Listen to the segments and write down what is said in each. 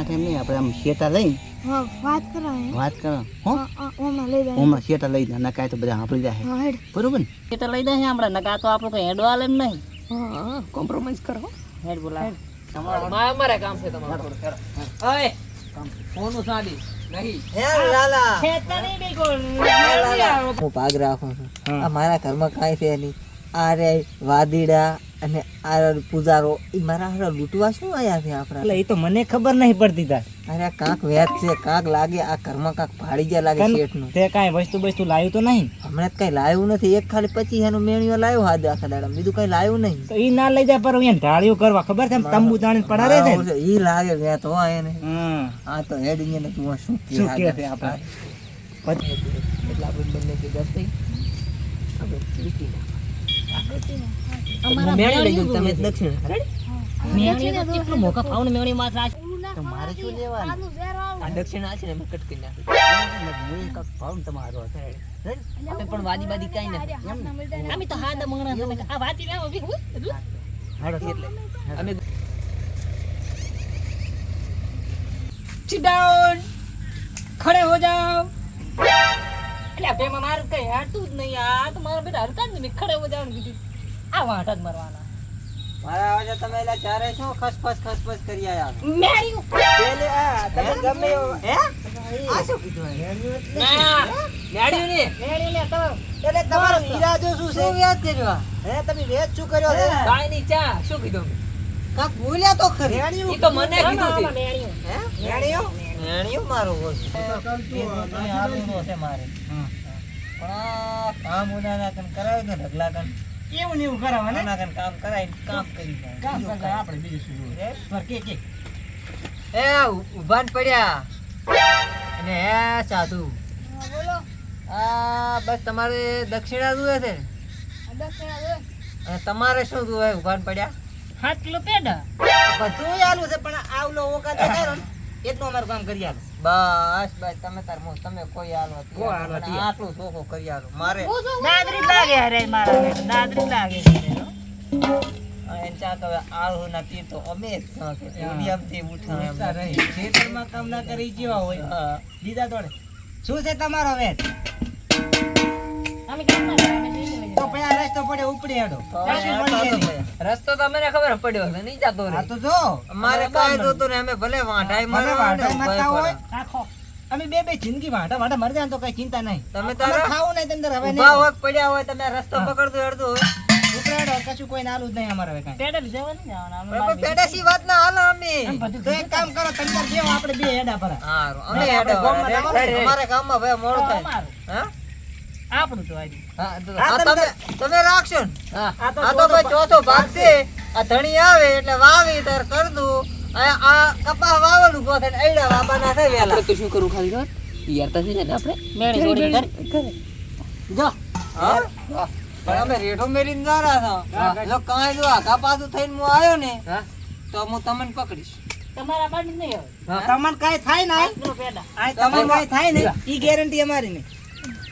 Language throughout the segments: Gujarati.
કાંઠે એમ નહીં, આપણે આમ શેટા લઈને વાત કરો હો ઓમાં લઈ જાય હમણાં શેટા લઈ જાય નકાય તો બધા સાંભળી જાય હા હેડ બરોબર ને શેટા લઈ જાય હમણાં નકા તો આપણું કઈ હેડવા આલે એમ નહીં. હા કોમ્પ્રોમાઇઝ કરો હેડ બોલા અમારે કામ છે તમારું. ઓય ફોનું સાડી નહીં. ખેતરી બી ગોળ હું પાગ રાખું છું. આ મારા ઘરમાં કાંઈ છે નહીં. આ રે વાદીડા અને આ પૂજારો એ મારા હારા લૂંટવા શું આયા છે આપણા? એટલે એ તો મને ખબર નહીં પડતી તાર અરે આ કાંક વેચ છે, કાંક લાગે આ ઘરમાં કાંક ભાડી ગયા લાગે શેઠનું. તે કાંઈ વસ્તુ લાવ્યું તો નહીં હમણાં કઈ લાવ્યું નથી. એક ખાલી 25 મેણીઓ લાવ્યો હાથ આખા દાડા, બીજું કઈ લાવ્યું નહીં. તો ઈ ના લઈ જાય પર એને ઢાળિયું કરવા ખબર છે તંબુ તાણી પડારે છે ને? ઈ લાગે વેચ હોય એને. હમ આ તો હેડ ને તું શું શું કે છે આપણે પછી એટલે આપણે બંને ભેગા થઈ આપણે લીટી નાખ. અમારા મેણી લઈ જાઉં, તમે દક્ષિણ મેણી તો કેટલું મોકા પાઉને મેણી માં રાખ તો મારે શું લેવાનું આ દક્ષિણ આ છે ને અમે કટ કરી નાખી. હું કાંક ભાવ તમારો હશે આપણે પણ વાદી બાદી કાઈ ના અમે તો હાડા મંગણા તમે આ વાતી લાવો બી હાડો એટલે અમે sit down ખડે હો જાઓ. એટલે બે માં મારું કઈ હાડતું જ નહીં. આ તો મારા બેટા હરતા જ નહીં. ખડે હો જાવ કીધું આ વાટ જ મરવાના મારા અવાજે તમે એલા ચારે શું ખસપસ કરી આયા? મેળ્યું પેલે આ તમે ગમે એવો હે આ શું કીધું? ના મેળ્યું ને મેળ્યું લે તો એટલે તમારો ઈરાદો શું છે? શું યાદ કર્યો? હે તમે વેચ શું કર્યો છે? કાઈ ની ચા શું કીધું? કાક બોલ્યા તો ખરી. ઈ તો મને કીધું છે. મેળ્યું હે મેળ્યું? મેળ્યું મારો બોલ. આલુનો છે મારે. પણ આ કામ ઉનાના કન કરાવે તો ઢગલા કન એવું ને એવું કરાવે ને ઉનાના કન કામ કરાય કામ કરી જાય. કામ કરતા આપણે બીજું શું જોઈએ પર કે એ ઉભાન પડ્યા અને હે સાધુ બોલો આ બસ તમારે દક્ષિણા જોવે છે અને તમારે શું જોવે ઉભાન પડ્યા? 7 કિલો પેડા બધું આલું છે પણ આવલો ઓકા દેખાડો ને એટલું અમારું કામ કરી આલો. બસ તમે તાર મો તમે કોઈ આલો આટલું સોખો કરી આલો. મારે દાદરી લાગે અરે મારા બેટા દાદરી લાગે એન ચા તો આળો ના પીર તો અમે જ છે એમથી ઉઠા એમ ખેતરમાં કામ ના કરી કેવા હોય દીદા તોડે શું છે તમારો વેટ? અમે કામ ના તો પેલા રસ્તો પડે ઉપડે હેડો રસ્તો તો મને ખબર પડ્યો છે નહીં જાતો રે. તો જો અમારે કાઈ જોતો ને અમે ભલે વાંઢાઈ મારતા હોય રાખો અમે બે જિંદગી વાંઢા મર જાય તો કઈ ચિંતા નહીં. તમે તારે ખાવું નહીં તમે હવે નહીં હોય પડ્યા હોય તમે રસ્તો પકડતો હેડતો હોય ઉપરેડો કશું કોઈ નાલું જ નહીં અમારે હવે કાઈ પેડા લીધા ને જવાના પણ પેડાસી વાત ના હાલો અમે તો એક કામ કરો તમે જેવો આપણે બે હેડા પર હારું અમે હેડા અમારે ગામમાં ભાઈ મોડું થાય હા આપણું તો આવી તમે રાખશો ને આ તો ભાઈ ચોથો ભાગ છે. આ ધણી આવે એટલે વાવી તાર કર દઉં. આ કપા વાવલું ગો થાય એડા વાબાના થાય વેલા તો શું કરું ખાલી યાર તો છે ને આપણે મેળી જોડી કરે જો હા પણ અમે રેઠો મેલીને જારા હતા જો કાંઈ જો આ કપાસું થઈને હું આવ્યો ને તો હું તમને પકડીશ. તમારા બાદ નહીં આવે તમને કાઈ થાય ને પેડા આ તમને કાઈ થાય ને ઈ ગેરંટી અમારી ને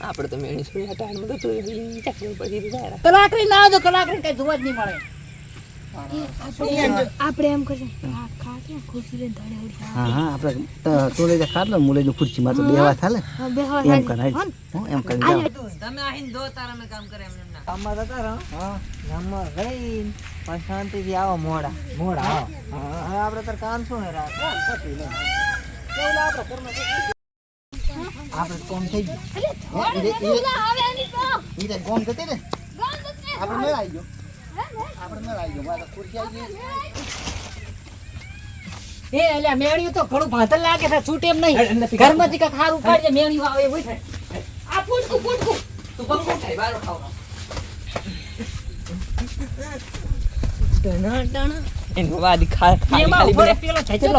આપણે તો મેણી છોડી હટાણ માં તો ચકરી પડી જાય. કલાકરી ના આવજો કલાકરી કઈ જોવા જ નહીં મળે. આપણે એમ કરશું ખાટે ખુરશી લઈને ધડે ઉડી હા આપણે તોડે ખાટલો મુલે ખુરશીમાં તો બેવા થાલે હા બેહવા એમ કરાય એમ કરી જાવ. તમે આહીન દો તારા મે કામ કરે એમ ના કામમાં જતા રહો. હા ગામમાં રહીન પણ શાંતિથી આવો મોડા આવો. હા આપણે તાર કામ શું ને રાત પછી લે કેવલા આપણે ઘરમાં આપણે કોમ થઈ ગયું. ઈ રે ગોમ જતી ને આપણે મેળ આવી ગયો. મારા ખુરશી આવી ગઈ. એ અલ્યા મેળ્યું તો ઘણું ભાતલ લાગે છે છૂટ એમ નહીં ઘરમાંથી કાક હારું પાડજે મેળ્યું આવે એવું થાય. આ ફૂટકું તું પંખો થાય બારો ખાવ એન વાદી ખાલી પેલો છેચલો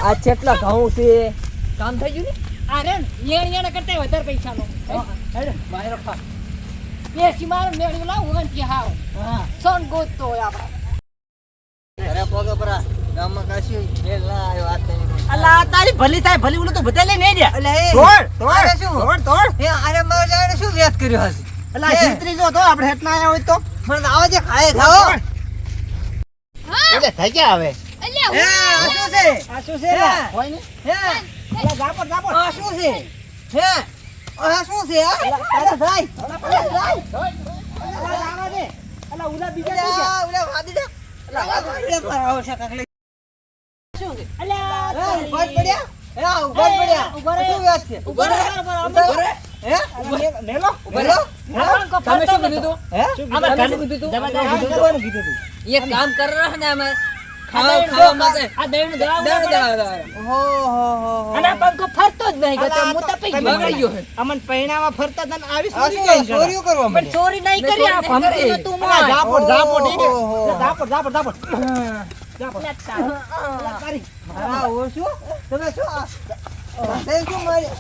આ કેટલા ઘઉં છે કામ થઈ ગયું ને અરે યેણ કરતા વધારે પૈસા નો મારો ખા એ સીમાર મેળ્યું લાવું હન કે હાવ સોન ગોતતો હોય આપડા અરે પોગે પરા ગામમાં કાશી ખેલ ના આવ્યો આ તઈ અલા તારી ભલી થાય ભલી ઉલો તો બધા લઈ નહીં દે એટલે એ તોડ એ અરે માર જાણે શું વ્યાત કર્યો હશે અલા જીતરી જો તો આપણે હેટ ના આવ્યા હોય તો મને આવો જે ખાય ખાઓ એટલે થઈ ગયા હવે એટલે આ શું છે? આ શું છે હે? હોય ને હે? અલા જાપડ જાપડ આ શું છે? હે? આ શું છે આ? અરે ભાઈ, અલા આવા દે અલા ઉલા બીજા શું છે ઓલા વાદી દે. ઓલા વાદી દે આવો છે કાકલી. અલા હે, ઉભા જ પડ્યા? હે, ઉભા જ પડ્યા? ઉભા રહે. શું વાત છે? ઉભા રહે. ઉભા રહે. હે? નેલો બોલો. તમે શું કીધું તું? હે? આમાં ઘરનું કીધું તું? કામ કરવાનું કીધું તું એક કામ કર રહ્યા ને અમે ખાવા માટે આ દહીંનું દળાવવું પડે. હો હો હો અને આ પંખો ફરતો જ નહીં ગયો હું તપી ગયો બગડી ગયો અમન પૈણામાં ફરતા તને આવી આ સુરી શું કઈ ચોરીઓ કરવા પણ ચોરી નહીં કરી આ ભમકી નો તું અલા માર. જાપડ જાપડ ઈ દે ઓહો. અલા જાપડ જાપડ જાપડ જાપડ લે તારું. અલા તારી આ ઓ શું? તમે શું આ? તે શું મારી?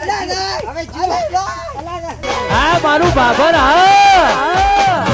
અલા ના. હવે જીવ. અલા ના. આ મારું બાબર હા